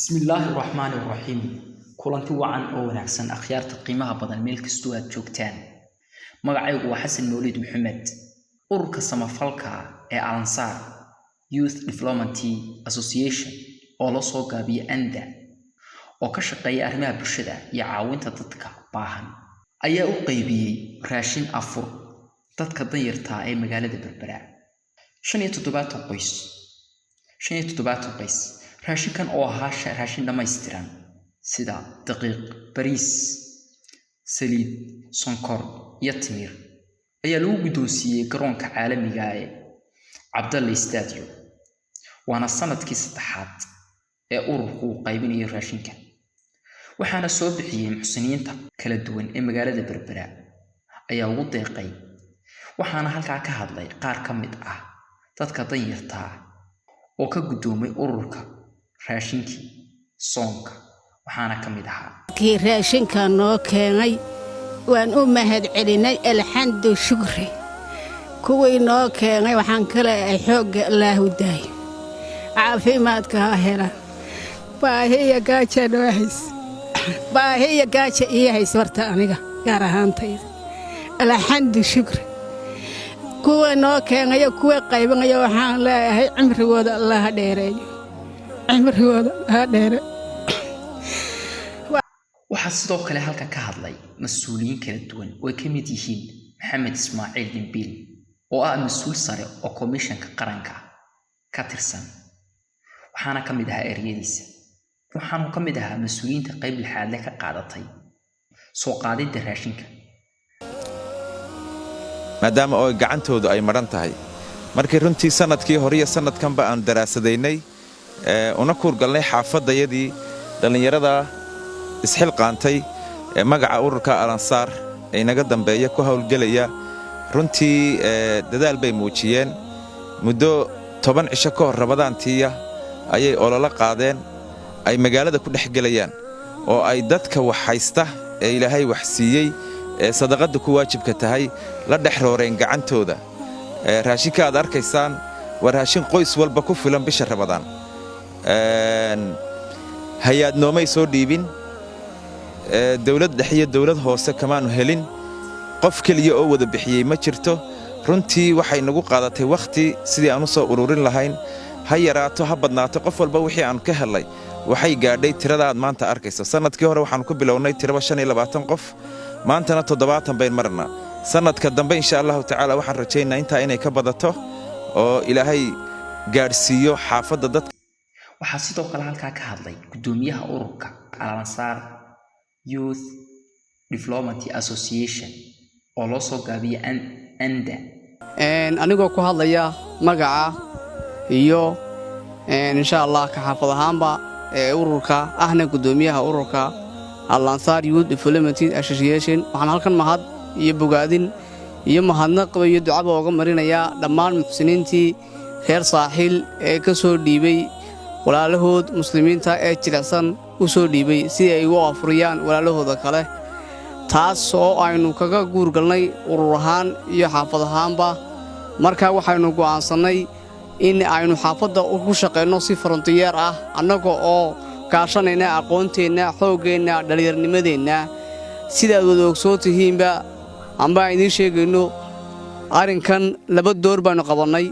بسم الله الرحمن الرحيم كلانتي وعن أو نعكسن أخيار تقييمها بدل ملك استوات جوكتان مقعيق وحسن مولد محمد أورك سمافالكا ألانصار Youth Development Association oo la soo gaabiyay ANDA oo ka shaqeeya arrimaha bulshada iyo caawinta dadka baahan ayaa u qaybiyay raashin afur dadka danyarta ah ee magaalada Berbera 57 qoys raashinkan oo ahaa raashin dhammaystiran sida daqiiq bariis saliid sonkor iyo timir ayaa lagu guddoonsiiyay garoonka caalamiga ah ee Abdallah Stadium waana sanadkii saddexaad ee ururku qaybinayay raashinka waxaana soo bixiyay muxsiniinta kala duwan ee magaalada Berbera ayaa ugu deeqay waxaana halkaa ka hadlay qaar ka mid ah dadka danyarta ah oo ka guddoomay ururka raashinkii soonka waxaana ka mid ahaa kii raashinka noo keenay waan u mahadcelinay alxamdu shukri kuwii noo keenay waxaan kale ay xoog Ilaahu daay caafimaadka ha helaan baahiya gaaja noo hays baahiya gaaja iyo hays warta aniga gaar ahaantayda alxamdu shukri kuwa noo keenay kuwa qaybinaya waxaan leeyahay cimrigooda Allah ha dheereeyo cimrigooda ha dheere waxaa sidoo kale halka ka hadlay mas'uuliyiin kala duwan oo ka mid yihiin Maxamed Ismaaciil Dimbil oo ah mas'uul sare oo komishanka qaranka ka tirsan waxaana ka mid ahaa ereyadiisa waxaanu ka mid ahaa mas'uuliyiinta qayb lixaad leh ka qaadatay soo qaadida raashinka maadaama oo gacantoodu ay maran tahay markii runtii sanadkii hore iyo sanadkanba aan daraasadaynay una kuurgalnay xaafadayadii dhalinyarada isxilqaantay magaca ururka Alansaar ee naga dambeeya ku hawlgelaya runtii dadaal bay muujiyeen muddo 10 cisho ka hor rabadaantiya ayay olole qaadeen ay magaalada ku dhex galayaan oo ay dadka wax haysta ee Ilaahay wax siiyay ee sadaqada ku waajibka tahay la dhex rooreen gacantooda raashinka aad arkaysaan waa raashin qoys walba ku filan bisha rabadaan hay'ad noomay soo dhiibin dawlad dhexe iyo dawlad hoose kamaanu helin qof kaliya oo wada bixiyay ma jirto runtii waxay nagu qaadatay waqti sidii aan u soo ururin lahayn ha yaraato ha badnaato qof walba wixii aan ka helay waxay gaadhay tirada aad maanta arkayso sanadkii hore waxaan ku bilownay tiraba 25 qof maantana 70 bayn marna sanadka dambe insha Allah ta'ala waxaan rajaynaynaa inta inay ka badato oo Ilaahay gaarsiiyo xaafadda dadka waxaa sidoo kale halkaa ka hadlay gudoomiyaha ururka Alansaar Youth Development Association oo loo soo gaabiyay ANDA anigoo ku hadlaya magaca iyo insha Allah ka xaafad ahaanba ururka ahna gudoomiyaha ururka Alansaar Youth Development Association waxaan halkan mahad iyo bogaadin iyo mahadnaq iyo ducaba uga marinaya dhammaan muxsiniintii reer saaxil ee ka soo dhiibay walaalahood muslimiinta ee jilicsan u soo dhiibay si ay u afuriyaan walaalahooda kale taas oo aynu kaga guurgalnay urur ahaan iyo xaafad ahaanba marka waxaynu go'aansanay in aynu xaafadda ugu shaqeyno si frontier ah annaga oo kaashanayna aqoonteena xooggeena dhalinyarnimadeena sida wada ogsoon tihiinba amba idin sheegayno arinkan laba door baanu qabanay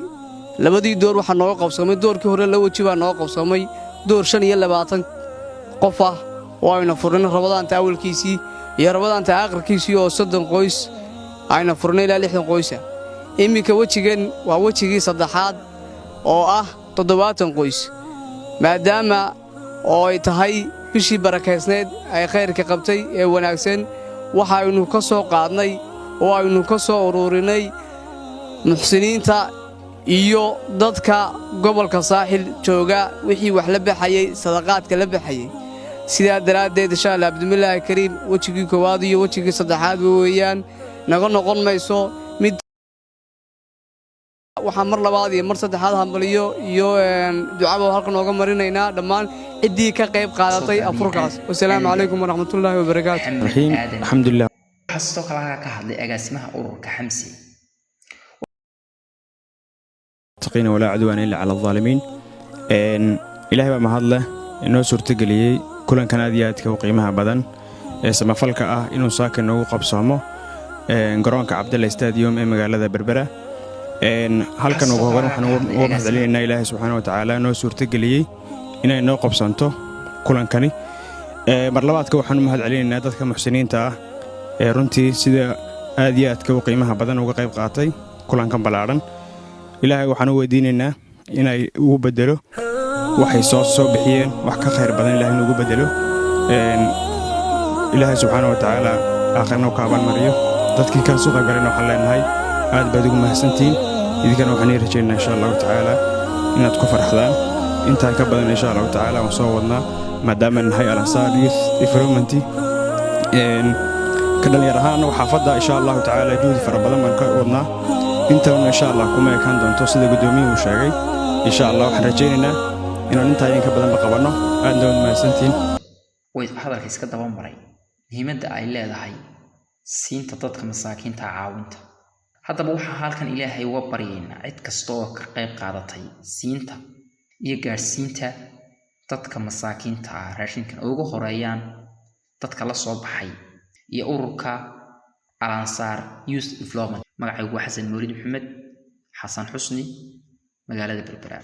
labadii door waxa noo qabsamay doorkii hore la waji baa noo qabsamay door 25 qof ah oo ayna furnay rabadaanta awalkiisii iyo rabadaanta aakhirkiisii oo 30 qoys ayna furnay ilaa 60 qoys imika wajigan waa wajigii saddexaad oo ah 70 qoys maadaama oo ay tahay bishii barakeysneed ay khayrka qabtay ee wanaagsan waxaaynu ka soo qaadnay oo aynu ka soo ururinay muxsiniinta iyo dadka gobolka saaxil jooga wixii wax la baxayay sadaqaadka la baxayay sida daraadeed insha Allah Abdullah Kariim wajigii koowaad iyo wajigii saddexaad weeyaan naga noqon mayso mid waxaan mar labaad iyo mar saddexaad hambaliyo iyo ducaba halkan ooga marinaynaa dhammaan cidii ka qayb qaadatay afurkaas wassalaamu calaykum waraxmatullaahi wabarakaatuh alxamdulillah sidoo kale ka hadlay agaasimaha ururka Xamsi تقين ولا عدوان إلا على الظالمين إلهي ما هذا inoo suurtageliyey kulankan aad iyo aadka u qiimaha badan ee samafalka ah inuu saaka noogu qabsoomo garoonka Cabdalla Stadium ee magaalada Berbera. halkan ugu horan waxaan ugu mahadcelinaynaa Ilaahay subxaanahu wa ta'aala noo suurtageliyey inay noo qabsanto kulankani. mar labaadka waxaan u mahadcelinaynaa dadka muxsiniinta ah ee runtii sida aad iyo aadka u qiimaha badan uga qayb qaatay kulankan balaaran. Ilaahay waxaan u weydiinaynaa inay ugu bedelo waxay soo bixiyeen wax ka khayr badan Ilaahay ugu bedelo. Ilaahay subxaanahu wa ta'aala aakhirna ka aban mariyo dadkii ka soo qayb galeen waxaan leenahay aad baad ugu mahadsantiin. idinkana waxaan rajaynaynaa insha Allah ta'aala inaad ku farxdaan inta ka badan insha Allah ta'aala waan soo wadnaa maadaama nahay Al-Ansar Youth Development ka dhalinyar ahaan xaafadda insha Allah ta'aala juhdi fara badan baan ka wadnaa intaana insha Allah kuma ekaan doonto sida gudoomiyuhu sheegay insha Allah waxaan rajaynaynaa inaan inta ka badan qabanno aad baad mahadsantiin. way hadalka iska daba maray muhiimadda ay leedahay siinta dadka masaakiinta caawinta. haddaba waxaa halkan Ilaahay uga baryaynaa cid kasta oo ka qayb qaadatay siinta iyo gaarsiinta dadka masaakiinta ah raashinkan ugu horeeyaan dadka la soo baxay iyo ururka Al-Ansar Youth Development. magacaygu Xasan Mawlid Maxamed Xasan Xusni magaalada Berbera.